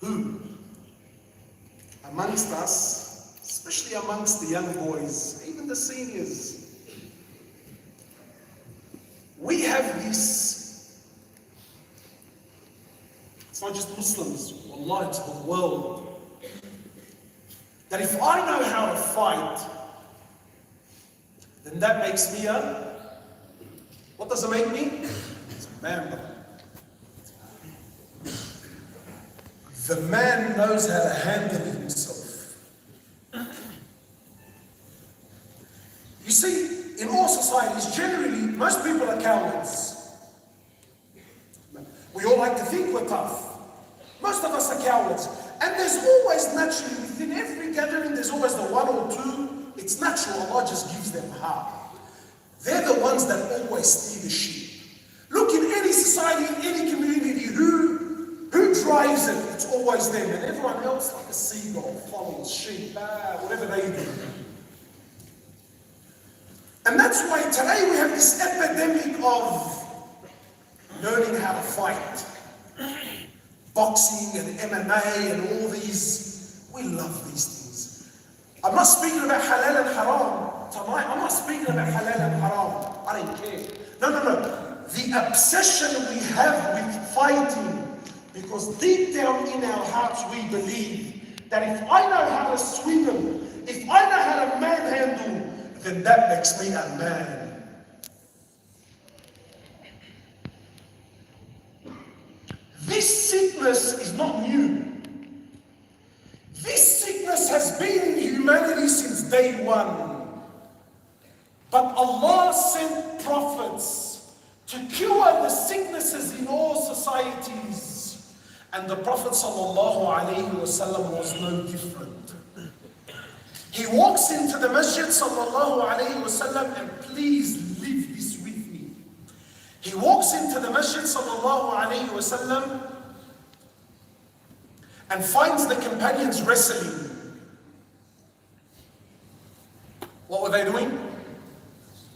Who? Amongst us, especially amongst the young boys, even the seniors, we have this, it's not just Muslims, Allah, it's the world, that if I know how to fight, then that makes me what does it make me? It's a man, brother. The man knows how to handle himself. You see, in all societies, generally, most people are cowards. We all like to think we're tough. Most of us are cowards. And there's always naturally, within every gathering, there's always the one or two. It's natural, Allah just gives them heart. They're the ones that always steer the ship. Look, in any society, in any community, who drives it? It's always them. And everyone else, like a seagull, follows sheep, whatever they do. And that's why today we have this epidemic of learning how to fight. Boxing and MMA and all these. We love these things. I'm not speaking about halal and haram tonight. I'm not speaking about halal and haram. I don't care. No. The obsession we have with fighting, because deep down in our hearts we believe that if I know how to swim, if I know how to manhandle, then that makes me a man. This sickness is not new. This sickness has been in humanity since day one. But Allah sent prophets to cure the sicknesses in all societies. And the Prophet ﷺ was no different. He walks into the masjid ﷺ, and please leave this with me. He walks into the masjid ﷺ and finds the companions wrestling. What were they doing?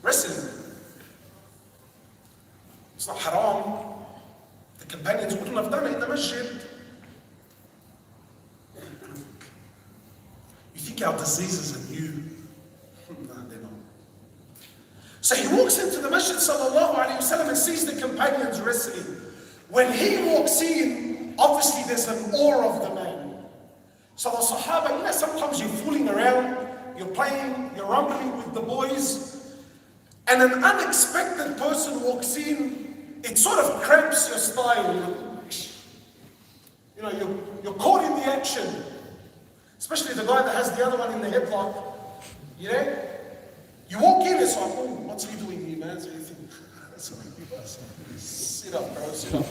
Wrestling. It's not haram. The companions wouldn't have done it in the masjid. You think our diseases are new? No, they're not. So he walks into the masjid ﷺ and sees the companions wrestling. When he walks in, obviously there's an aura of the man. So the Sahaba, sometimes you're fooling around, you're playing, you're rumbling with the boys, and an unexpected person walks in, it sort of cramps your style. You're caught in the action. Especially the guy that has the other one in the headlock. You walk in, it's like, oh, what's he doing here, man? So you think, sit up, bro, sit up.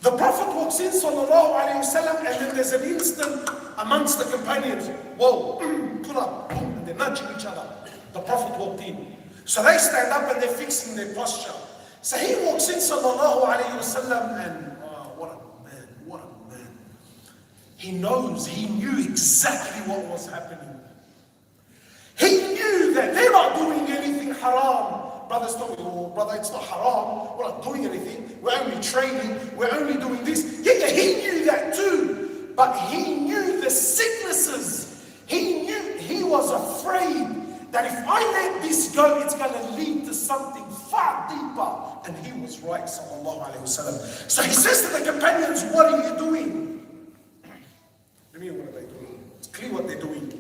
The Prophet walks in, ﷺ, and then there's an instant amongst the companions. Whoa, pull up, boom, and they're nudging each other. The Prophet walked in. So they stand up and they're fixing their posture. So he walks in, ﷺ, and what a man. He knew exactly what was happening. He knew that they're not doing anything haram. Brothers told me, oh brother, it's not haram. We're not doing anything. We're only training. We're only doing this. Yeah, he knew that too. But he knew the sicknesses. He was afraid that if I let this go, it's going to lead to something far deeper. And he was right, sallallahu alayhi wasallam. So he says to the companions, what are you doing? What are they doing? It's clear what they're doing.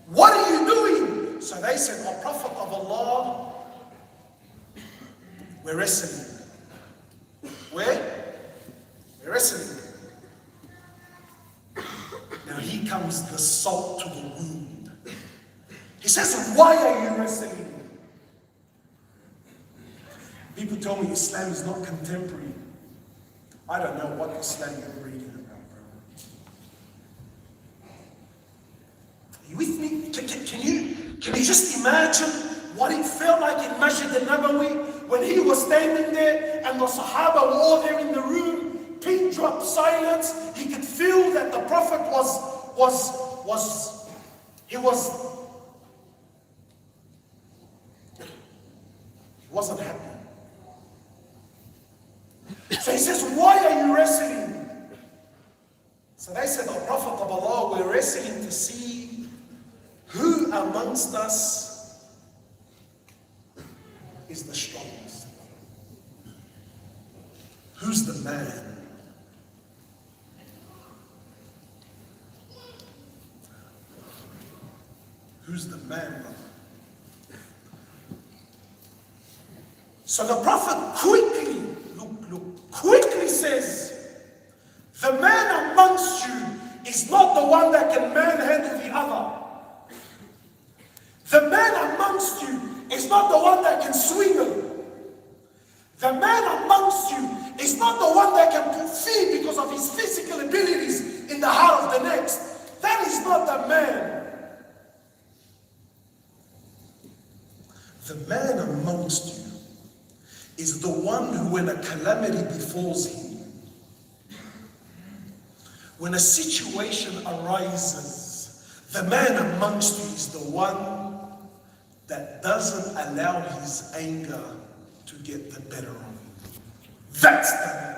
What are you doing? So they said, O Prophet of Allah, we're wrestling. Where? We're wrestling. Now here comes the salt to the wound. He says, why are you wrestling? People tell me Islam is not contemporary. I don't know what Islam you're reading about, bro. Are you with me? Can you just imagine what it felt like in Masjid al-Nabawi when he was standing there and the Sahaba were all there in the room, pin drop silence. He could feel that the Prophet wasn't happy. So he says, why are you wrestling? So they said, "O Prophet of Allah, we're wrestling to see who amongst us is the strongest. Who's the man?" Who's the man? So the Prophet quickly says, the man amongst you is not the one that can manhandle the other. The man amongst you is not the one that can swing him. The man amongst you is not the one that can feed because of his physical abilities in the heart of the next. That is not the man. The man amongst you is the one who, when a calamity befalls him, when a situation arises, the man amongst you is the one that doesn't allow his anger to get the better of him. That's the man.